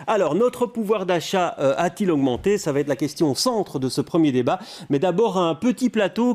Alors, notre pouvoir d'achat a-t-il augmenté? Ça va être la question au centre de ce premier débat. Mais d'abord, un petit tableau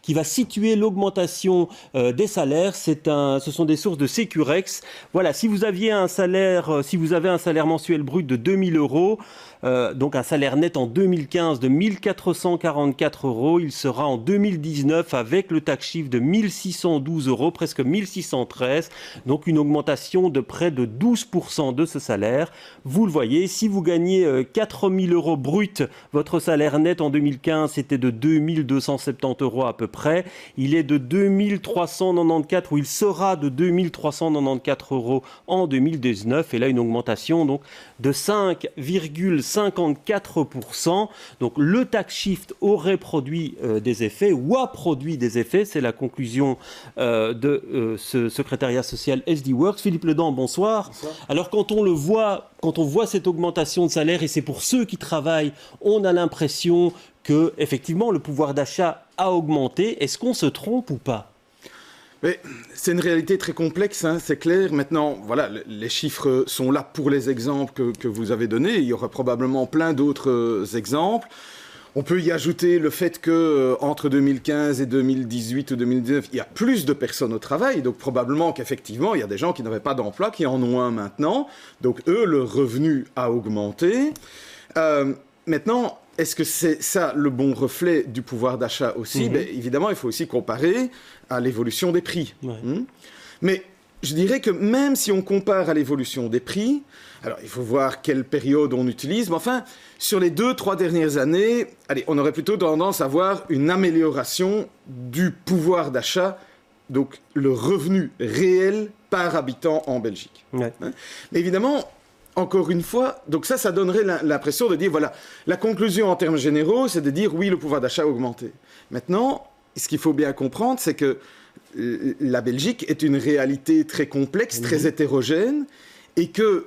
qui va situer l'augmentation des salaires. Ce sont des sources de Sécurex. Voilà, si vous avez un salaire mensuel brut de 2 000 euros, donc un salaire net en 2015 de 1 444 euros, il sera en 2019 avec le tax shift de 1 612 euros, presque 1 613, donc une augmentation de près de 12% de ce salaire. Vous le voyez, si vous gagnez 4 000 euros brut, votre salaire net en 2015 c'était de 2 270 euros à peu près. Il est de 2 394, ou il sera de 2 394 euros en 2019, et là une augmentation donc de 5,54%. Donc le tax shift aurait produit des effets, ou a produit des effets, c'est la conclusion de ce secrétariat social SD Works. Philippe Ledan, bonsoir. Bonsoir. Alors quand on voit cette augmentation de salaire, et c'est pour ceux qui travaillent, on a l'impression que effectivement le pouvoir d'achat a augmenté. Est-ce qu'on se trompe ou pas? Mais c'est une réalité très complexe, hein, c'est clair. Maintenant, voilà, les chiffres sont là pour les exemples que vous avez donnés. Il y aura probablement plein d'autres exemples. On peut y ajouter le fait qu'entre 2015 et 2018 ou 2019, il y a plus de personnes au travail. Donc probablement qu'effectivement, il y a des gens qui n'avaient pas d'emploi, qui en ont un maintenant. Donc eux, le revenu a augmenté. Maintenant, est-ce que c'est ça le bon reflet du pouvoir d'achat aussi? Évidemment, il faut aussi comparer à l'évolution des prix. Ouais. Mais je dirais que même si on compare à l'évolution des prix, alors il faut voir quelle période on utilise, mais enfin, sur les 2-3 dernières années, on aurait plutôt tendance à voir une amélioration du pouvoir d'achat, donc le revenu réel par habitant en Belgique. Ouais. Mais évidemment, encore une fois, donc ça donnerait l'impression de dire, voilà, la conclusion en termes généraux, c'est de dire, oui, le pouvoir d'achat a augmenté. Maintenant, ce qu'il faut bien comprendre, c'est que la Belgique est une réalité très complexe, très hétérogène, et que,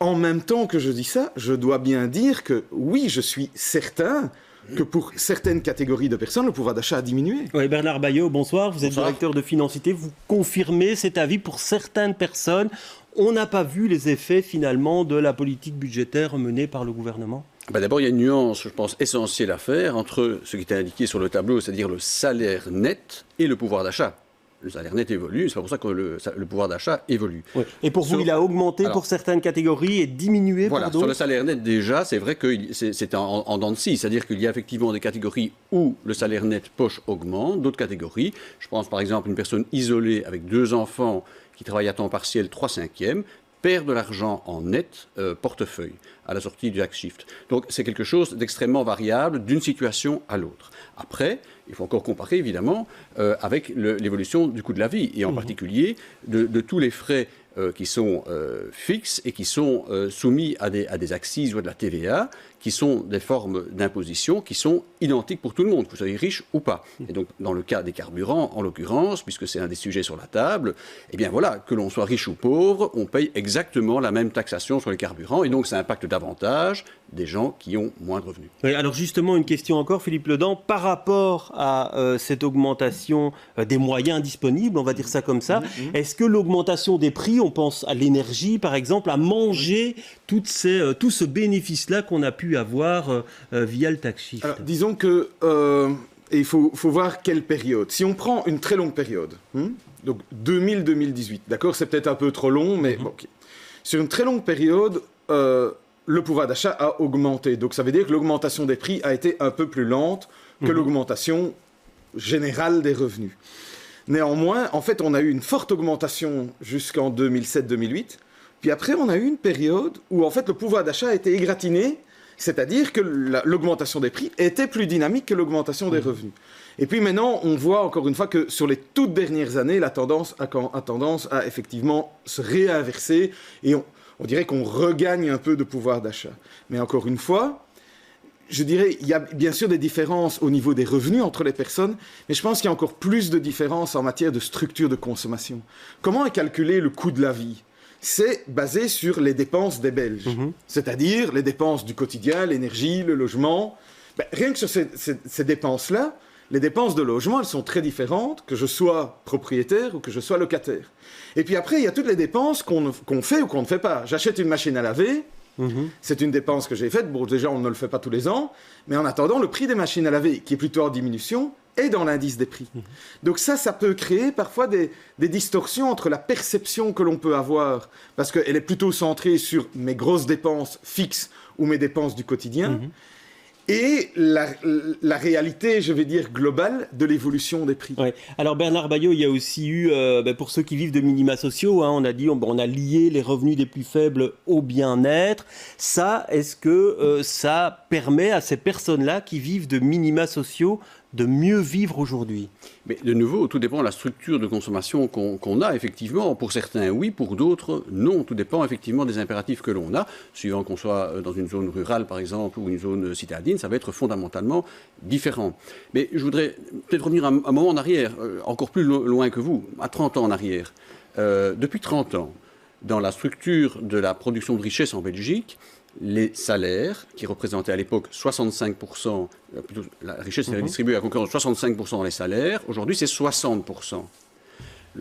en même temps que je dis ça, je dois bien dire que, oui, je suis certain que pour certaines catégories de personnes, le pouvoir d'achat a diminué. Oui, Bernard Bayot, bonsoir. Vous êtes directeur de Financité. Vous confirmez cet avis pour certaines personnes? On n'a pas vu les effets, finalement, de la politique budgétaire menée par le gouvernement? D'abord, il y a une nuance, je pense, essentielle à faire entre ce qui était indiqué sur le tableau, c'est-à-dire le salaire net et le pouvoir d'achat. Le salaire net évolue, c'est pour ça que le pouvoir d'achat évolue. Oui. Et pour vous, il a augmenté pour certaines catégories et diminué pour d'autres? Sur le salaire net, déjà, c'est vrai que c'est en dents de scie, c'est-à-dire qu'il y a effectivement des catégories où le salaire net poche augmente, d'autres catégories. Je pense par exemple à une personne isolée avec 2 enfants qui travaille à temps partiel 3/5, perd de l'argent en net portefeuille à la sortie du tax shift. Donc c'est quelque chose d'extrêmement variable d'une situation à l'autre. Après, il faut encore comparer évidemment avec l'évolution du coût de la vie et en particulier de tous les frais qui sont fixes et qui sont soumis à des accises ou à de la TVA, qui sont des formes d'imposition qui sont identiques pour tout le monde, que vous soyez riche ou pas. Et donc, dans le cas des carburants, en l'occurrence, puisque c'est un des sujets sur la table, eh bien voilà, que l'on soit riche ou pauvre, on paye exactement la même taxation sur les carburants, et donc ça impacte davantage des gens qui ont moins de revenus. Oui, alors justement, une question encore, Philippe Ledan, par rapport à cette augmentation des moyens disponibles, on va dire ça comme ça, est-ce que l'augmentation des prix, on pense à l'énergie par exemple, a mangé tout ce bénéfice-là qu'on a pu avoir via le tax shift? Alors, disons que il faut voir quelle période. Si on prend une très longue période, donc 2000-2018, d'accord, c'est peut-être un peu trop long, mais bon, okay. Sur une très longue période, le pouvoir d'achat a augmenté. Donc ça veut dire que l'augmentation des prix a été un peu plus lente que l'augmentation générale des revenus. Néanmoins, en fait, on a eu une forte augmentation jusqu'en 2007-2008. Puis après, on a eu une période où, en fait, le pouvoir d'achat a été égratigné, c'est-à-dire que l'augmentation des prix était plus dynamique que l'augmentation des revenus. Et puis maintenant, on voit encore une fois que sur les toutes dernières années, la tendance a tendance à effectivement se réinverser et on dirait qu'on regagne un peu de pouvoir d'achat. Mais encore une fois, je dirais, il y a bien sûr des différences au niveau des revenus entre les personnes, mais je pense qu'il y a encore plus de différences en matière de structure de consommation. Comment est calculé le coût de la vie ? C'est basé sur les dépenses des Belges, c'est-à-dire les dépenses du quotidien, l'énergie, le logement. Rien que sur ces dépenses-là, les dépenses de logement, elles sont très différentes, que je sois propriétaire ou que je sois locataire. Et puis après, il y a toutes les dépenses qu'on fait ou qu'on ne fait pas. J'achète une machine à laver, c'est une dépense que j'ai faite. Bon, déjà, on ne le fait pas tous les ans, mais en attendant, le prix des machines à laver, qui est plutôt en diminution, est dans l'indice des prix. Donc ça peut créer parfois des distorsions entre la perception que l'on peut avoir, parce qu'elle est plutôt centrée sur mes grosses dépenses fixes ou mes dépenses du quotidien, et la réalité, je vais dire, globale de l'évolution des prix. Ouais. Alors Bernard Bayot, il y a aussi eu, pour ceux qui vivent de minima sociaux, on a dit, on a lié les revenus des plus faibles au bien-être. Ça, est-ce que ça permet à ces personnes-là qui vivent de minima sociaux de mieux vivre aujourd'hui? Mais de nouveau, tout dépend de la structure de consommation qu'on a, effectivement. Pour certains, oui, pour d'autres, non. Tout dépend, effectivement, des impératifs que l'on a. Suivant qu'on soit dans une zone rurale, par exemple, ou une zone citadine, ça va être fondamentalement différent. Mais je voudrais peut-être revenir un moment en arrière, encore plus loin que vous, à 30 ans en arrière. Depuis 30 ans, dans la structure de la production de richesse en Belgique, les salaires, qui représentaient à l'époque 65%, plutôt, la richesse était distribuée à concurrence 65% dans les salaires, aujourd'hui c'est 60%.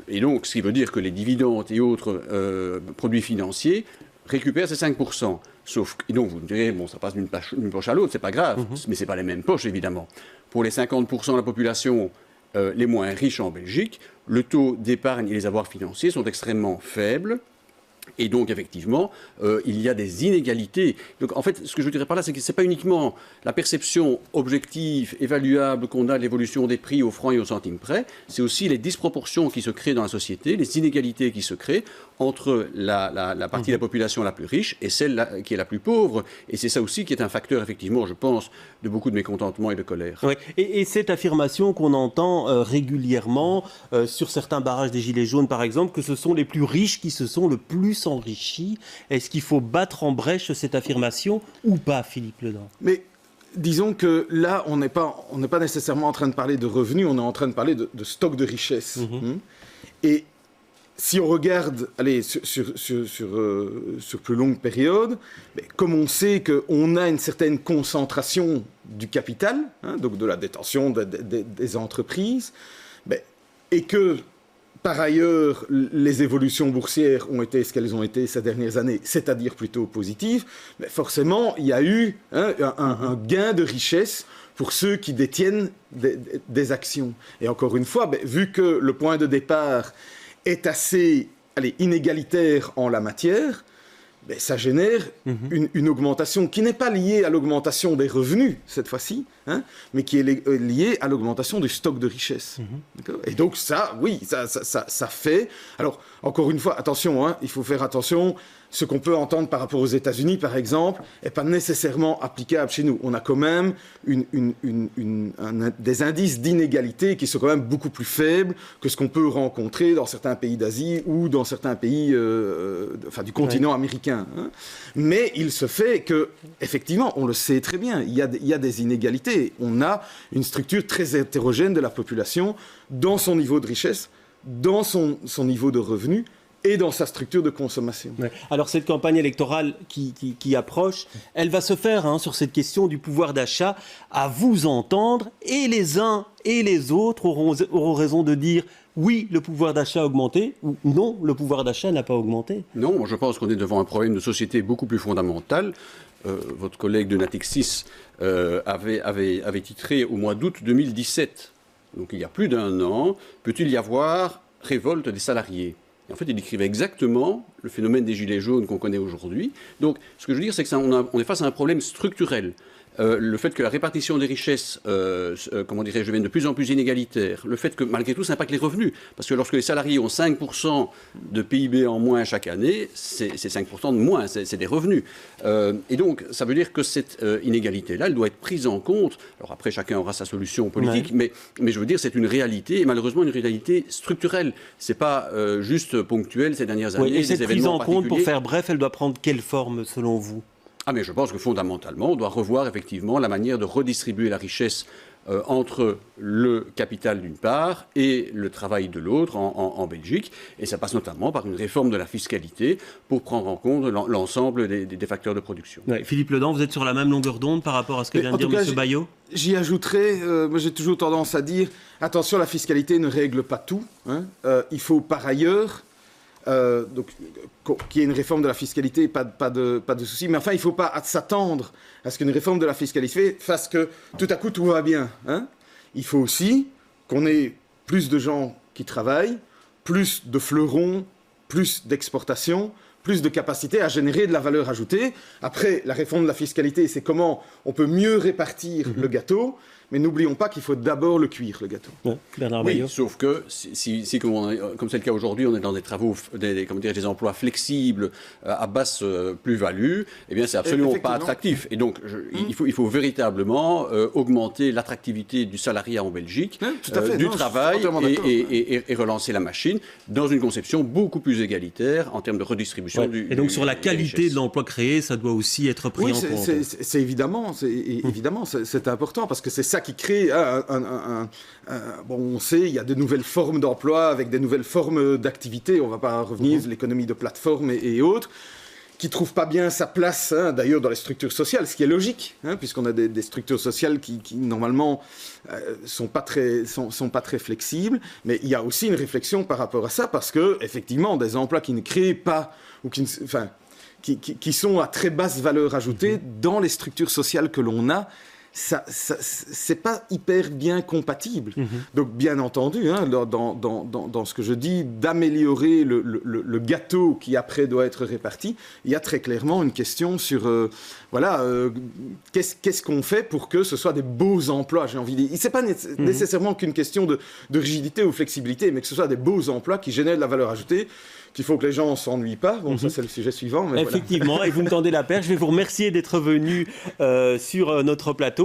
Et donc, ce qui veut dire que les dividendes et autres produits financiers récupèrent ces 5%. Et donc, vous me direz, bon, ça passe d'une poche à l'autre, c'est pas grave, mais c'est pas les mêmes poches, évidemment. Pour les 50% de la population les moins riches en Belgique, le taux d'épargne et les avoirs financiers sont extrêmement faibles. Et donc, effectivement, il y a des inégalités. Donc, en fait, ce que je dirais par là, c'est que ce n'est pas uniquement la perception objective, évaluable qu'on a de l'évolution des prix au franc et au centime près, c'est aussi les disproportions qui se créent dans la société, les inégalités qui se créent entre la partie de la population la plus riche et celle qui est la plus pauvre. Et c'est ça aussi qui est un facteur, effectivement, je pense, de beaucoup de mécontentement et de colère. Ouais. Et cette affirmation qu'on entend régulièrement sur certains barrages des Gilets jaunes, par exemple, que ce sont les plus riches qui se sont le plus enrichis. Est-ce qu'il faut battre en brèche cette affirmation ou pas, Philippe Ledran? Mais disons que là, on n'est pas nécessairement en train de parler de revenus, on est en train de parler de stock de richesse. Et si on regarde sur plus longue période, comme on sait qu'on a une certaine concentration du capital, donc de la détention des entreprises, et que par ailleurs, les évolutions boursières ont été ce qu'elles ont été ces dernières années, c'est-à-dire plutôt positives, mais forcément, il y a eu un gain de richesse pour ceux qui détiennent des actions. Et encore une fois, vu que le point de départ est assez inégalitaire en la matière, ça génère une augmentation qui n'est pas liée à l'augmentation des revenus, cette fois-ci, mais qui est liée à l'augmentation du stock de richesse. Et donc ça, oui, ça fait... Alors, encore une fois, attention, il faut faire attention. Ce qu'on peut entendre par rapport aux États-Unis, par exemple, n'est pas nécessairement applicable chez nous. On a quand même des indices d'inégalité qui sont quand même beaucoup plus faibles que ce qu'on peut rencontrer dans certains pays d'Asie ou dans certains pays du continent américain. Mais il se fait que, effectivement, on le sait très bien, il y a des inégalités. On a une structure très hétérogène de la population dans son niveau de richesse, dans son niveau de revenus, et dans sa structure de consommation. Ouais. Alors cette campagne électorale qui approche, elle va se faire sur cette question du pouvoir d'achat. À vous entendre, et les uns et les autres auront raison de dire oui, le pouvoir d'achat a augmenté, ou non, le pouvoir d'achat n'a pas augmenté. Non, moi je pense qu'on est devant un problème de société beaucoup plus fondamental. Votre collègue de Natixis avait titré au mois d'août 2017, donc il y a plus d'un an, peut-il y avoir révolte des salariés ? En fait, il décrivait exactement le phénomène des gilets jaunes qu'on connaît aujourd'hui. Donc, ce que je veux dire, c'est qu'on est face à un problème structurel. Le fait que la répartition des richesses, devienne de plus en plus inégalitaire, le fait que malgré tout ça impacte les revenus, parce que lorsque les salariés ont 5% de PIB en moins chaque année, c'est 5% de moins, c'est des revenus. Et donc ça veut dire que cette inégalité-là, elle doit être prise en compte. Alors après, chacun aura sa solution politique, mais je veux dire, c'est une réalité, et malheureusement une réalité structurelle. C'est pas juste ponctuel ces dernières années. Et cette prise en compte, pour faire bref, elle doit prendre quelle forme selon vous ? Mais je pense que fondamentalement, on doit revoir effectivement la manière de redistribuer la richesse entre le capital d'une part et le travail de l'autre en Belgique. Et ça passe notamment par une réforme de la fiscalité pour prendre en compte l'ensemble des facteurs de production. Ouais, Philippe Ledan, vous êtes sur la même longueur d'onde par rapport à ce que vient de dire M. Bayot? J'y ajouterais, moi j'ai toujours tendance à dire, attention, la fiscalité ne règle pas tout. Hein. Il faut par ailleurs qu'il y ait une réforme de la fiscalité, pas de souci. Mais enfin, il ne faut pas s'attendre à ce qu'une réforme de la fiscalité fasse que tout à coup tout va bien. Hein. Il faut aussi qu'on ait plus de gens qui travaillent, plus de fleurons, plus d'exportation, plus de capacité à générer de la valeur ajoutée. Après, la réforme de la fiscalité, c'est comment on peut mieux répartir le gâteau. Mais n'oublions pas qu'il faut d'abord le cuire, le gâteau. Ouais, Bernard Bayot. Oui, sauf que si comme c'est le cas aujourd'hui, on est dans des travaux, des emplois flexibles à basse plus-value, eh bien c'est absolument pas attractif. Et donc il faut véritablement augmenter l'attractivité du salariat en Belgique, du travail et relancer la machine dans une conception beaucoup plus égalitaire en termes de redistribution du. Et donc sur la qualité de l'emploi créé, ça doit aussi être pris en compte. C'est évidemment, c'est important parce que c'est ça qui crée bon, on sait, il y a de nouvelles formes d'emploi avec des nouvelles formes d'activité. On ne va pas revenir sur l'économie de plateforme et autres, qui ne trouvent pas bien sa place, hein, d'ailleurs, dans les structures sociales, ce qui est logique, hein, puisqu'on a des structures sociales qui normalement, sont pas très flexibles. Mais il y a aussi une réflexion par rapport à ça, parce que, effectivement, des emplois qui ne créent pas, ou qui sont à très basse valeur ajoutée dans les structures sociales que l'on a, c'est pas hyper bien compatible. Donc, bien entendu, hein, dans ce que je dis, d'améliorer le gâteau qui après doit être réparti, il y a très clairement une question sur, qu'est-ce qu'on fait pour que ce soit des beaux emplois, j'ai envie de dire. C'est pas nécessairement qu'une question de rigidité ou flexibilité, mais que ce soit des beaux emplois qui génèrent de la valeur ajoutée, qu'il faut que les gens ne s'ennuient pas. Bon, ça, c'est le sujet suivant. Mais effectivement, voilà. Et vous me tendez la perche. Je vais vous remercier d'être venu sur notre plateau.